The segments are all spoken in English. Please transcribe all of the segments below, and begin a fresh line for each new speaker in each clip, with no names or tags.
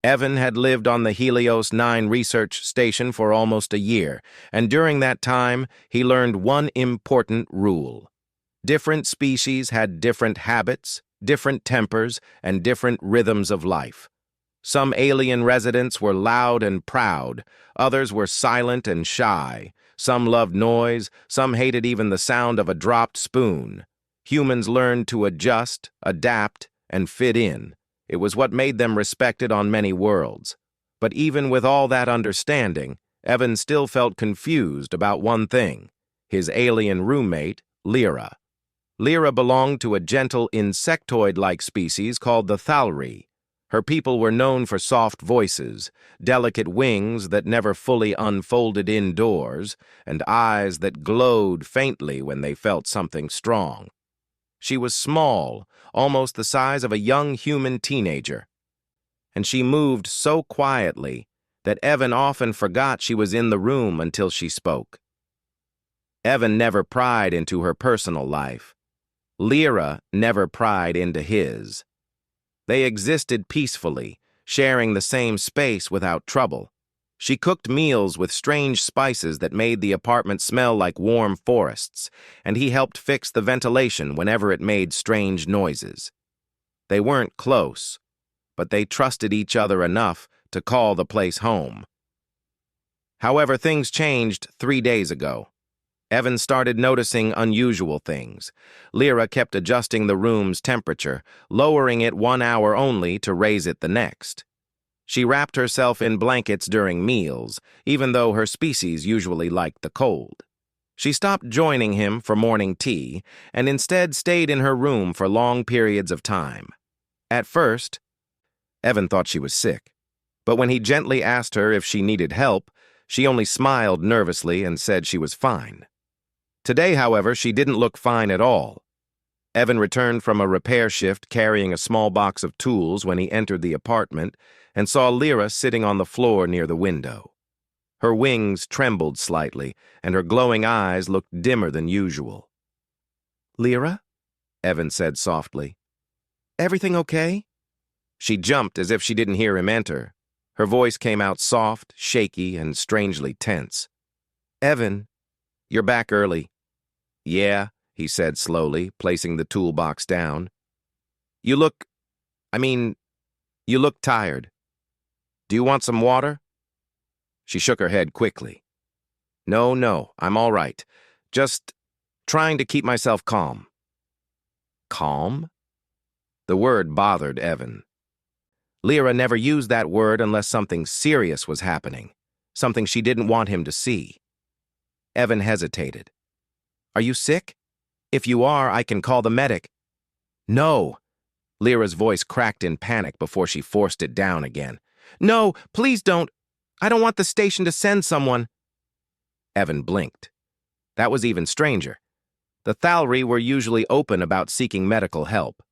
Evan had lived on the Helios 9 research station for almost a year, and during that time, he learned one important rule. Different species had different habits, different tempers, and different rhythms of life. Some alien residents were loud and proud, others were silent and shy. Some loved noise, some hated even the sound of a dropped spoon. Humans learned to adjust, adapt, and fit in. It was what made them respected on many worlds. But even with all that understanding, Evan still felt confused about one thing: his alien roommate, Lyra. Lyra belonged to a gentle insectoid-like species called the Thalri. Her people were known for soft voices, delicate wings that never fully unfolded indoors, and eyes that glowed faintly when they felt something strong. She was small, almost the size of a young human teenager, and she moved so quietly that Evan often forgot she was in the room until she spoke. Evan never pried into her personal life. Lyra never pried into his. They existed peacefully, sharing the same space without trouble. She cooked meals with strange spices that made the apartment smell like warm forests, and he helped fix the ventilation whenever it made strange noises. They weren't close, but they trusted each other enough to call the place home. However, things changed 3 days ago. Evan started noticing unusual things. Lyra kept adjusting the room's temperature, lowering it 1 hour only to raise it the next. She wrapped herself in blankets during meals, even though her species usually liked the cold. She stopped joining him for morning tea, and instead stayed in her room for long periods of time. At first, Evan thought she was sick, but when he gently asked her if she needed help, she only smiled nervously and said she was fine. Today, however, she didn't look fine at all. Evan returned from a repair shift carrying a small box of tools when he entered the apartment and saw Lyra sitting on the floor near the window. Her wings trembled slightly, and her glowing eyes looked dimmer than usual. "Lyra?" Evan said softly. "Everything okay?" She jumped as if she didn't hear him enter. Her voice came out soft, shaky, and strangely tense. "Evan, you're back early." "Yeah," he said slowly, placing the toolbox down. You look tired. Do you want some water?" She shook her head quickly. No, I'm all right. Just trying to keep myself calm." Calm? The word bothered Evan. Lyra never used that word unless something serious was happening, something she didn't want him to see. Evan hesitated. "Are you sick? If you are, I can call the medic." "No." Lyra's voice cracked in panic before she forced it down again. "No, please don't. I don't want the station to send someone." Evan blinked. That was even stranger. The Thalri were usually open about seeking medical help.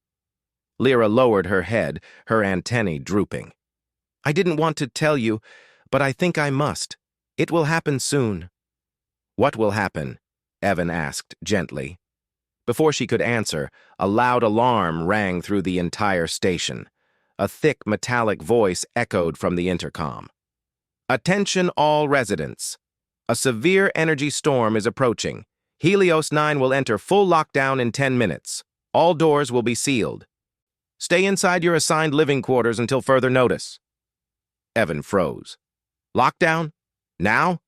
Lyra lowered her head, her antennae drooping. "I didn't want to tell you, but I think I must. It will happen soon." "What will happen?" Evan asked gently. Before she could answer, a loud alarm rang through the entire station. A thick metallic voice echoed from the intercom. "Attention all residents. A severe energy storm is approaching. Helios 9 will enter full lockdown in 10 minutes. All doors will be sealed. Stay inside your assigned living quarters until further notice." Evan froze. "Lockdown? Now?"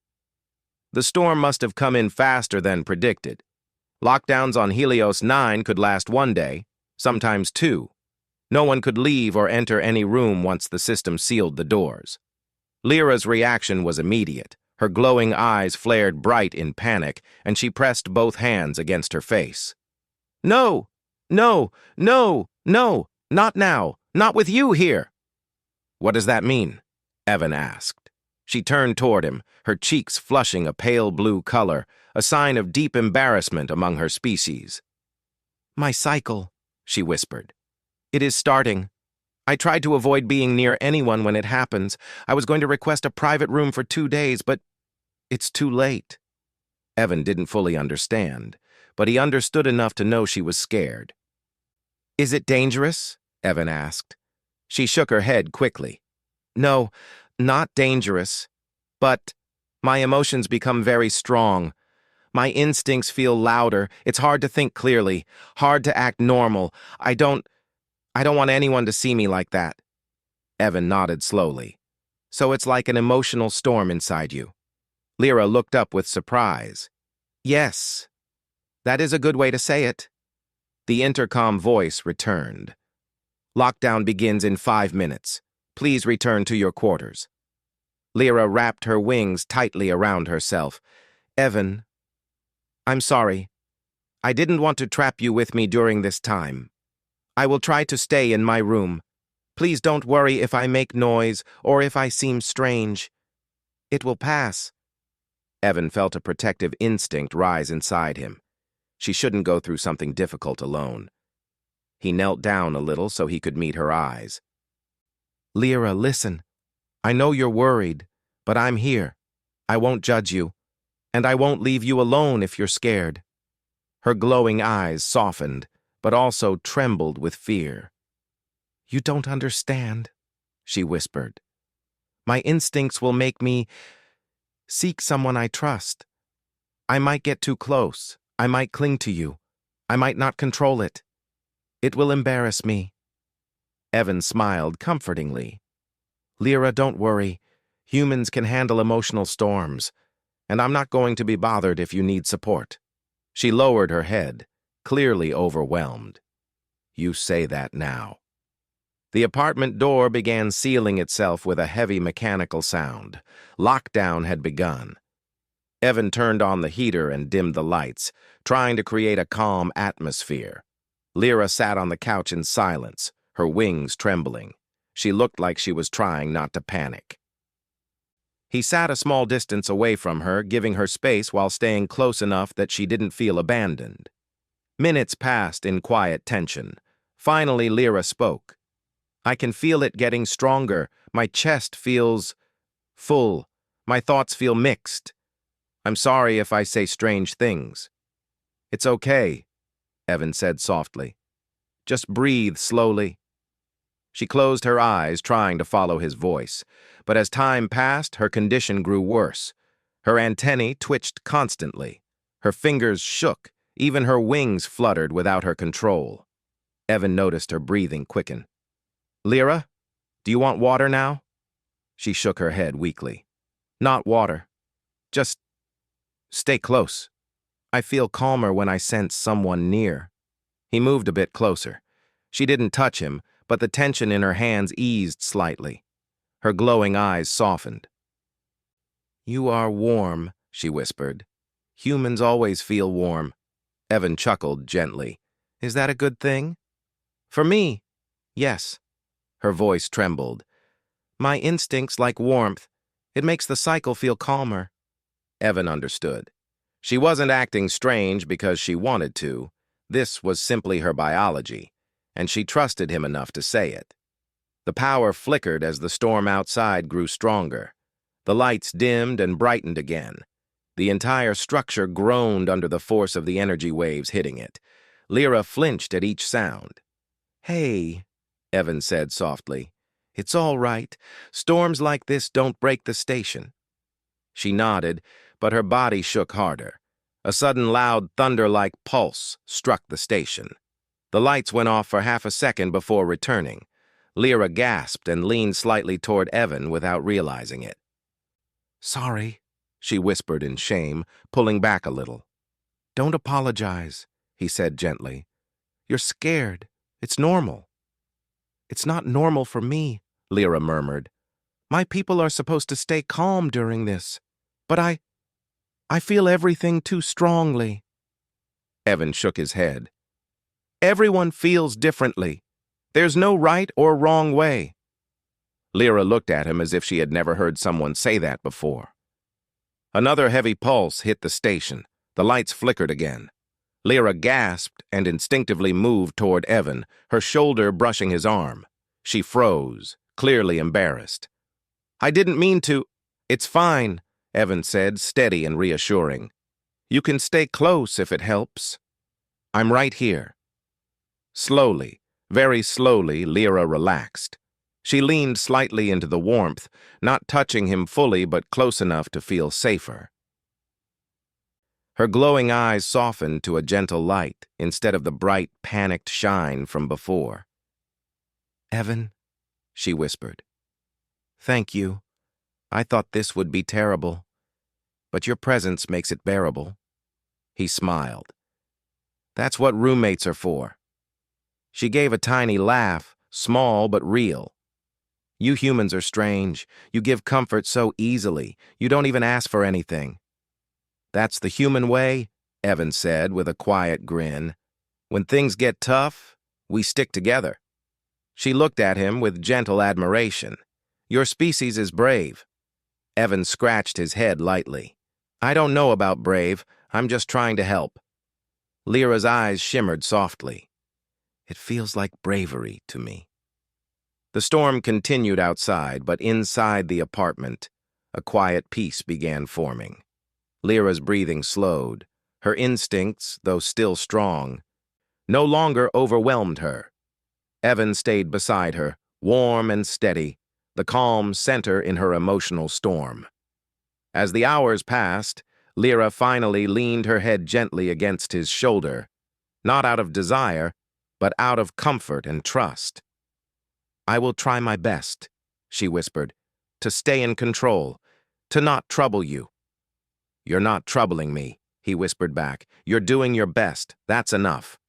The storm must have come in faster than predicted. Lockdowns on Helios 9 could last 1 day, sometimes 2. No one could leave or enter any room once the system sealed the doors. Lyra's reaction was immediate. Her glowing eyes flared bright in panic, and she pressed both hands against her face. "No! No! No! No! Not now! Not with you here!" "What does that mean?" Evan asked. She turned toward him, her cheeks flushing a pale blue color, a sign of deep embarrassment among her species. "My cycle," she whispered. "It is starting. I tried to avoid being near anyone when it happens. I was going to request a private room for 2 days, but it's too late." Evan didn't fully understand, but he understood enough to know she was scared. "Is it dangerous?" Evan asked. She shook her head quickly. No, not dangerous. But my emotions become very strong. My instincts feel louder. It's hard to think clearly, hard to act normal. I don't want anyone to see me like that. Evan nodded slowly. So it's like an emotional storm inside you. Lyra looked up with surprise. Yes, that is a good way to say it. The intercom voice returned. Lockdown begins in 5 minutes. Please return to your quarters. Lyra wrapped her wings tightly around herself. Evan, I'm sorry. I didn't want to trap you with me during this time. I will try to stay in my room. Please don't worry if I make noise or if I seem strange. It will pass. Evan felt a protective instinct rise inside him. She shouldn't go through something difficult alone. He knelt down a little so he could meet her eyes. Lyra, listen. I know you're worried, but I'm here. I won't judge you, and I won't leave you alone if you're scared. Her glowing eyes softened, but also trembled with fear. You don't understand, she whispered. My instincts will make me seek someone I trust. I might get too close. I might cling to you. I might not control it. It will embarrass me. Evan smiled comfortingly. Lyra, don't worry. Humans can handle emotional storms, and I'm not going to be bothered if you need support. She lowered her head, clearly overwhelmed. You say that now. The apartment door began sealing itself with a heavy mechanical sound. Lockdown had begun. Evan turned on the heater and dimmed the lights, trying to create a calm atmosphere. Lyra sat on the couch in silence, her wings trembling. She looked like she was trying not to panic. He sat a small distance away from her, giving her space while staying close enough that she didn't feel abandoned. Minutes passed in quiet tension. Finally, Lyra spoke. I can feel it getting stronger. My chest feels full. My thoughts feel mixed. I'm sorry if I say strange things. It's okay, Evan said softly. Just breathe slowly. She closed her eyes, trying to follow his voice. But as time passed, her condition grew worse. Her antennae twitched constantly. Her fingers shook. Even her wings fluttered without her control. Evan noticed her breathing quicken. Lyra, do you want water now? She shook her head weakly. Not water. Just stay close. I feel calmer when I sense someone near. He moved a bit closer. She didn't touch him, but the tension in her hands eased slightly. Her glowing eyes softened. You are warm, she whispered. Humans always feel warm. Evan chuckled gently. Is that a good thing? For me, yes. Her voice trembled. My instincts like warmth. It makes the cycle feel calmer. Evan understood. She wasn't acting strange because she wanted to. This was simply her biology, and she trusted him enough to say it. The power flickered as the storm outside grew stronger. The lights dimmed and brightened again. The entire structure groaned under the force of the energy waves hitting it. Lyra flinched at each sound. Hey, Evan said softly. It's all right. Storms like this don't break the station. She nodded, but her body shook harder. A sudden loud thunder-like pulse struck the station. The lights went off for half a second before returning. Lyra gasped and leaned slightly toward Evan without realizing it. Sorry, she whispered in shame, pulling back a little. Don't apologize, he said gently. You're scared. It's normal. It's not normal for me, Lyra murmured. My people are supposed to stay calm during this. But I feel everything too strongly. Evan shook his head. Everyone feels differently. There's no right or wrong way. Lyra looked at him as if she had never heard someone say that before. Another heavy pulse hit the station. The lights flickered again. Lyra gasped and instinctively moved toward Evan, her shoulder brushing his arm. She froze, clearly embarrassed. I didn't mean to. It's fine, Evan said, steady and reassuring. You can stay close if it helps. I'm right here. Slowly, very slowly, Lyra relaxed. She leaned slightly into the warmth, not touching him fully but close enough to feel safer. Her glowing eyes softened to a gentle light instead of the bright, panicked shine from before. "Evan," she whispered. "Thank you. I thought this would be terrible, but your presence makes it bearable." He smiled. "That's what roommates are for." She gave a tiny laugh, small but real. "You humans are strange. You give comfort so easily. You don't even ask for anything." "That's the human way," Evan said with a quiet grin. "When things get tough, we stick together." She looked at him with gentle admiration. "Your species is brave." Evan scratched his head lightly. "I don't know about brave. I'm just trying to help." Lyra's eyes shimmered softly. "It feels like bravery to me." The storm continued outside, but inside the apartment, a quiet peace began forming. Lyra's breathing slowed. Her instincts, though still strong, no longer overwhelmed her. Evan stayed beside her, warm and steady, the calm center in her emotional storm. As the hours passed, Lyra finally leaned her head gently against his shoulder, not out of desire, but out of comfort and trust. "I will try my best," she whispered, "to stay in control, to not trouble you." "You're not troubling me," he whispered back. "You're doing your best. That's enough."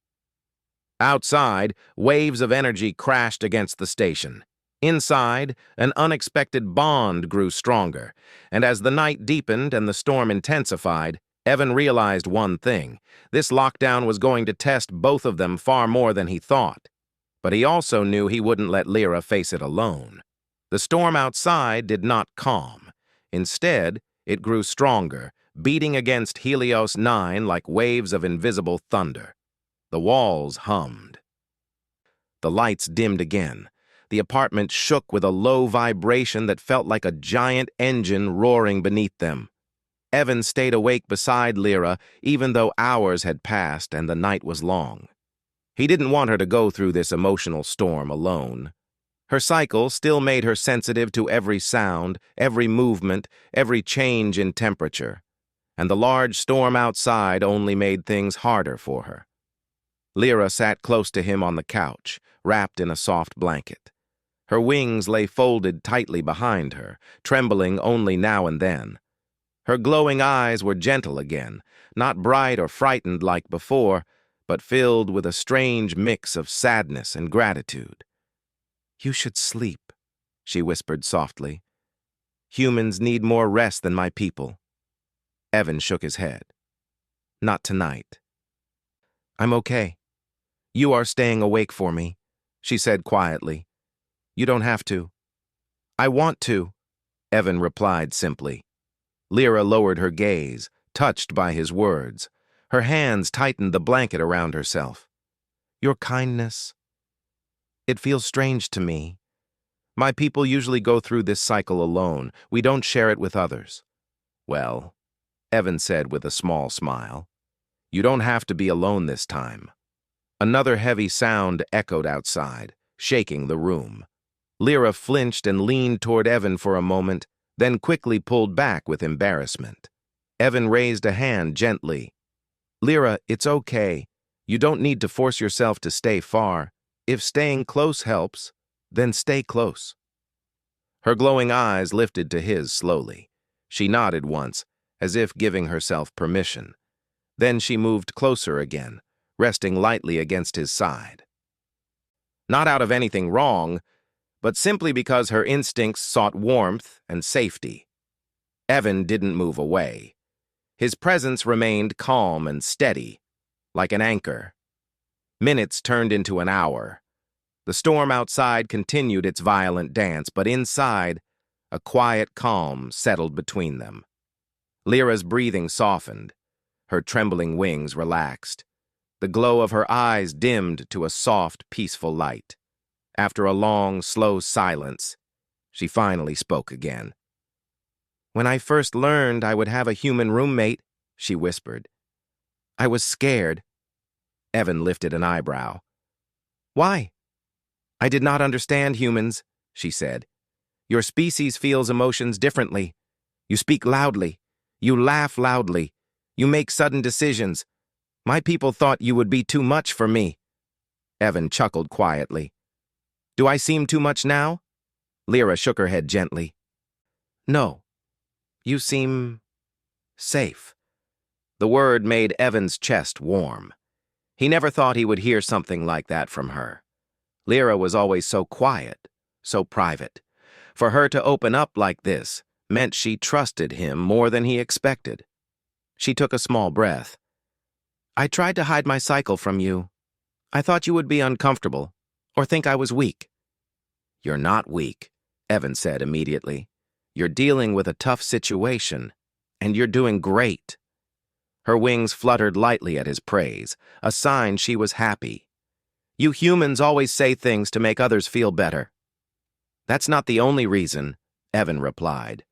Outside, waves of energy crashed against the station. Inside, an unexpected bond grew stronger, and as the night deepened and the storm intensified, Evan realized one thing. This lockdown was going to test both of them far more than he thought. But he also knew he wouldn't let Lyra face it alone. The storm outside did not calm. Instead, it grew stronger, beating against Helios 9 like waves of invisible thunder. The walls hummed. The lights dimmed again. The apartment shook with a low vibration that felt like a giant engine roaring beneath them. Evan stayed awake beside Lyra, even though hours had passed and the night was long. He didn't want her to go through this emotional storm alone. Her cycle still made her sensitive to every sound, every movement, every change in temperature. And the large storm outside only made things harder for her. Lyra sat close to him on the couch, wrapped in a soft blanket. Her wings lay folded tightly behind her, trembling only now and then. Her glowing eyes were gentle again, not bright or frightened like before, but filled with a strange mix of sadness and gratitude. "You should sleep," she whispered softly. "Humans need more rest than my people." Evan shook his head. "Not tonight." "I'm okay. You are staying awake for me," she said quietly. "You don't have to." "I want to," Evan replied simply. Lyra lowered her gaze, touched by his words. Her hands tightened the blanket around herself. "Your kindness. It feels strange to me. My people usually go through this cycle alone. We don't share it with others." "Well," Evan said with a small smile, "you don't have to be alone this time." Another heavy sound echoed outside, shaking the room. Lyra flinched and leaned toward Evan for a moment, then quickly pulled back with embarrassment. Evan raised a hand gently. "Lyra, it's okay. You don't need to force yourself to stay far. If staying close helps, then stay close." Her glowing eyes lifted to his slowly. She nodded once, as if giving herself permission. Then she moved closer again, resting lightly against his side. Not out of anything wrong, but simply because her instincts sought warmth and safety. Evan didn't move away. His presence remained calm and steady, like an anchor. Minutes turned into an hour. The storm outside continued its violent dance, but inside, a quiet calm settled between them. Lyra's breathing softened. Her trembling wings relaxed. The glow of her eyes dimmed to a soft, peaceful light. After a long, slow silence, she finally spoke again. "When I first learned I would have a human roommate," she whispered, "I was scared." Evan lifted an eyebrow. "Why?" "I did not understand humans. she said. Your species feels emotions differently. You speak loudly. You laugh loudly. You make sudden decisions. My people thought you would be too much for me. Evan chuckled quietly. Do I seem too much now? Lyra shook her head gently. No. You seem safe. The word made Evan's chest warm. He never thought he would hear something like that from her. Lyra was always so quiet, so private. For her to open up like this meant she trusted him more than he expected. She took a small breath. I tried to hide my cycle from you. I thought you would be uncomfortable, or think I was weak. You're not weak, Evan said immediately. You're dealing with a tough situation, and you're doing great. Her wings fluttered lightly at his praise, a sign she was happy. You humans always say things to make others feel better. That's not the only reason, Evan replied.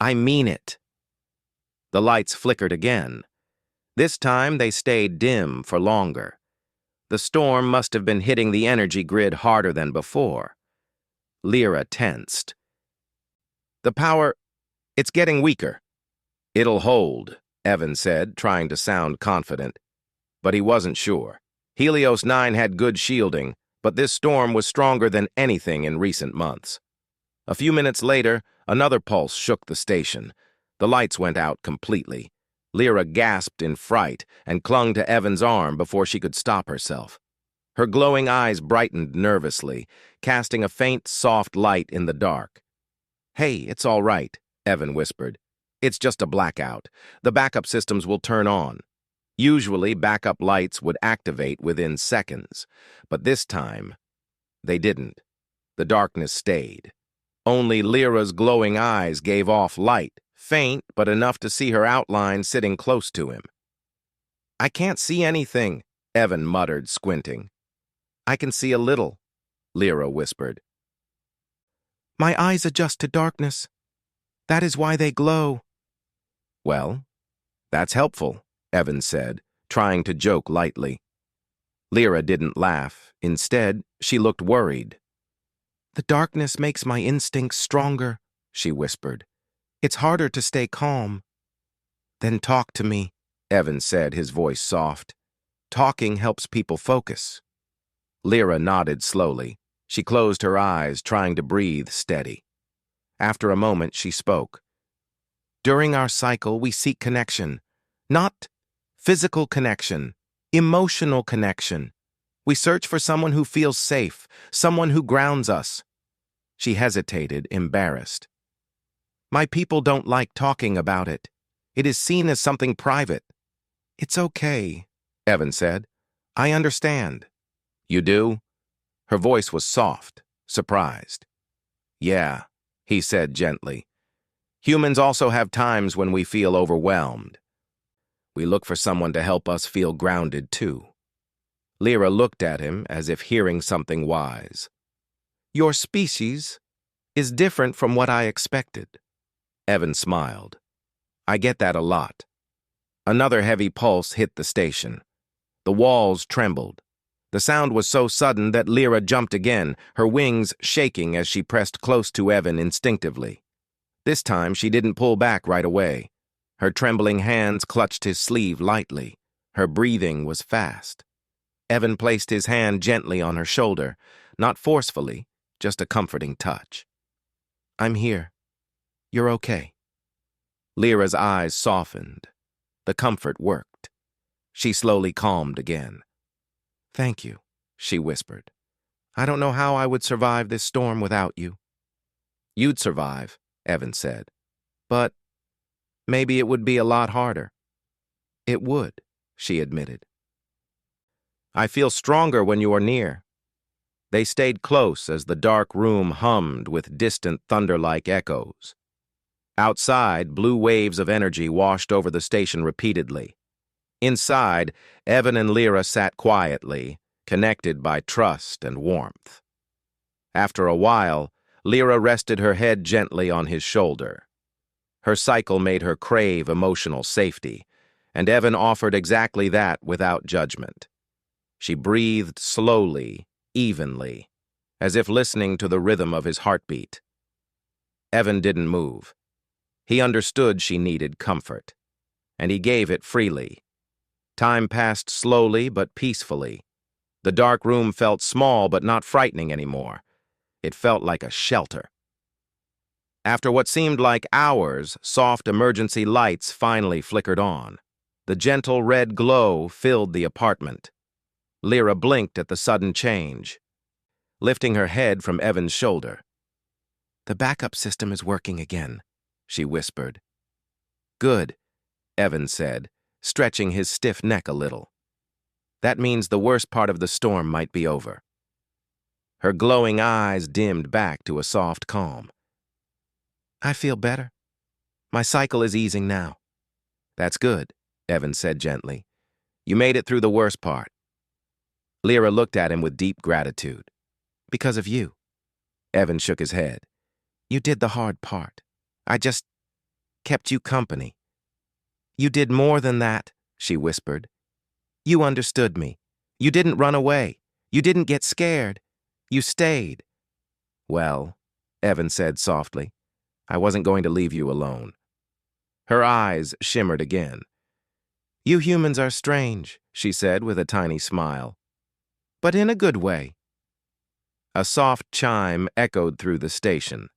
I mean it. The lights flickered again. This time they stayed dim for longer. The storm must have been hitting the energy grid harder than before. Lyra tensed. The power, it's getting weaker. It'll hold, Evan said, trying to sound confident. But he wasn't sure. Helios 9 had good shielding, but this storm was stronger than anything in recent months. A few minutes later, another pulse shook the station. The lights went out completely. Lyra gasped in fright and clung to Evan's arm before she could stop herself. Her glowing eyes brightened nervously, casting a faint, soft light in the dark. Hey, it's all right, Evan whispered. It's just a blackout. The backup systems will turn on. Usually, backup lights would activate within seconds, but this time, they didn't. The darkness stayed. Only Lyra's glowing eyes gave off light, faint but enough to see her outline sitting close to him. I can't see anything, Evan muttered, squinting. I can see a little, Lyra whispered. My eyes adjust to darkness. That is why they glow. Well, that's helpful, Evan said, trying to joke lightly. Lyra didn't laugh. Instead, she looked worried. The darkness makes my instincts stronger, she whispered. It's harder to stay calm. Then talk to me, Evan said, his voice soft. Talking helps people focus. Lyra nodded slowly. She closed her eyes, trying to breathe steady. After a moment, she spoke. During our cycle, we seek connection. Not physical connection, emotional connection. We search for someone who feels safe, someone who grounds us. She hesitated, embarrassed. My people don't like talking about it. It is seen as something private. It's okay, Evan said. I understand. You do? Her voice was soft, surprised. Yeah, he said gently. Humans also have times when we feel overwhelmed. We look for someone to help us feel grounded too. Lyra looked at him as if hearing something wise. Your species is different from what I expected. Evan smiled. I get that a lot. Another heavy pulse hit the station. The walls trembled. The sound was so sudden that Lyra jumped again, her wings shaking as she pressed close to Evan instinctively. This time she didn't pull back right away. Her trembling hands clutched his sleeve lightly. Her breathing was fast. Evan placed his hand gently on her shoulder, not forcefully, just a comforting touch. I'm here. You're okay. Lyra's eyes softened. The comfort worked. She slowly calmed again. Thank you, she whispered. I don't know how I would survive this storm without you. You'd survive, Evan said. But maybe it would be a lot harder. It would, she admitted. I feel stronger when you are near. They stayed close as the dark room hummed with distant thunder-like echoes. Outside, blue waves of energy washed over the station repeatedly. Inside, Evan and Lyra sat quietly, connected by trust and warmth. After a while, Lyra rested her head gently on his shoulder. Her cycle made her crave emotional safety, and Evan offered exactly that without judgment. She breathed slowly, evenly, as if listening to the rhythm of his heartbeat. Evan didn't move. He understood she needed comfort, and he gave it freely. Time passed slowly but peacefully. The dark room felt small but not frightening anymore. It felt like a shelter. After what seemed like hours, soft emergency lights finally flickered on. The gentle red glow filled the apartment. Lyra blinked at the sudden change, lifting her head from Evan's shoulder. "The backup system is working again," she whispered. "Good," Evan said, stretching his stiff neck a little. "That means the worst part of the storm might be over." Her glowing eyes dimmed back to a soft calm. "I feel better. My cycle is easing now." "That's good," Evan said gently. "You made it through the worst part." Lyra looked at him with deep gratitude. "Because of you." Evan shook his head. "You did the hard part. I just kept you company." "You did more than that," she whispered. "You understood me. You didn't run away. You didn't get scared. You stayed." "Well," Evan said softly, "I wasn't going to leave you alone." Her eyes shimmered again. "You humans are strange," she said with a tiny smile. "But in a good way." A soft chime echoed through the station.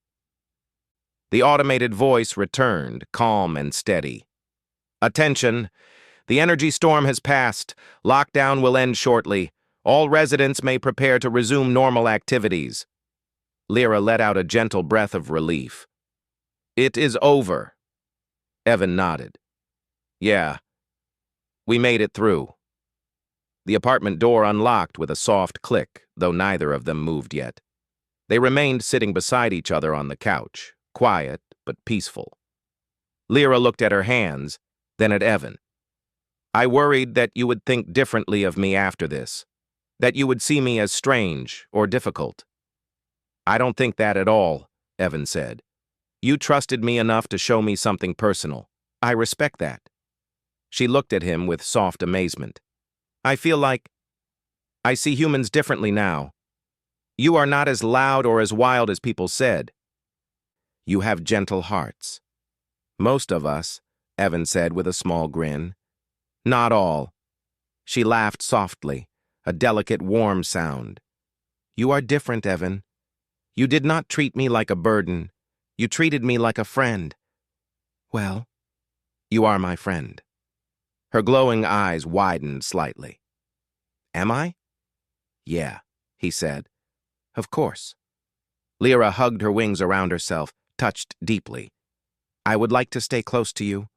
The automated voice returned, calm and steady. "Attention! The energy storm has passed. Lockdown will end shortly. All residents may prepare to resume normal activities." Lyra let out a gentle breath of relief. "It is over." Evan nodded. "Yeah, we made it through." The apartment door unlocked with a soft click, though neither of them moved yet. They remained sitting beside each other on the couch, quiet but peaceful. Lyra looked at her hands, then at Evan. "I worried that you would think differently of me after this, that you would see me as strange or difficult." "I don't think that at all," Evan said. "You trusted me enough to show me something personal. I respect that." She looked at him with soft amazement. "I feel like I see humans differently now. You are not as loud or as wild as people said. You have gentle hearts." "Most of us," Evan said with a small grin. "Not all." She laughed softly, a delicate, warm sound. "You are different, Evan. You did not treat me like a burden. You treated me like a friend." "Well, you are my friend." Her glowing eyes widened slightly. "Am I?" "Yeah," he said. "Of course." Lyra hugged her wings around herself, touched deeply. "I would like to stay close to you,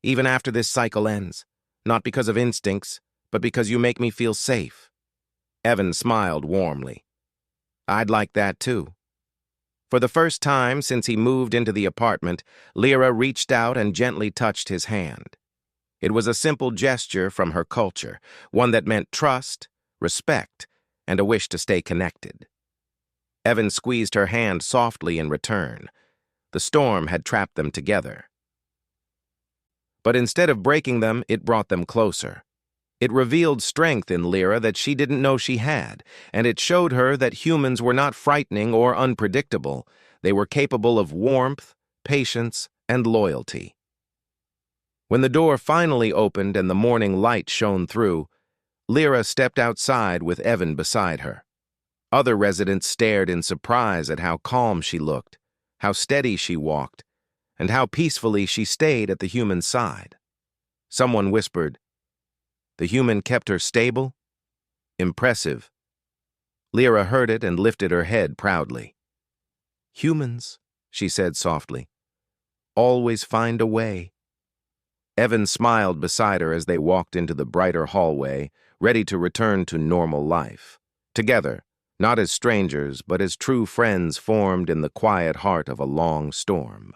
even after this cycle ends, not because of instincts, but because you make me feel safe." Evan smiled warmly. "I'd like that too." For the first time since he moved into the apartment, Lyra reached out and gently touched his hand. It was a simple gesture from her culture, one that meant trust, respect, and a wish to stay connected. Evan squeezed her hand softly in return. The storm had trapped them together. But instead of breaking them, it brought them closer. It revealed strength in Lyra that she didn't know she had, and it showed her that humans were not frightening or unpredictable. They were capable of warmth, patience, and loyalty. When the door finally opened and the morning light shone through, Lyra stepped outside with Evan beside her. Other residents stared in surprise at how calm she looked, how steady she walked, and how peacefully she stayed at the human's side. Someone whispered, "The human kept her stable? Impressive." Lyra heard it and lifted her head proudly. "Humans," she said softly, "always find a way." Evan smiled beside her as they walked into the brighter hallway, ready to return to normal life. Together, not as strangers, but as true friends formed in the quiet heart of a long storm.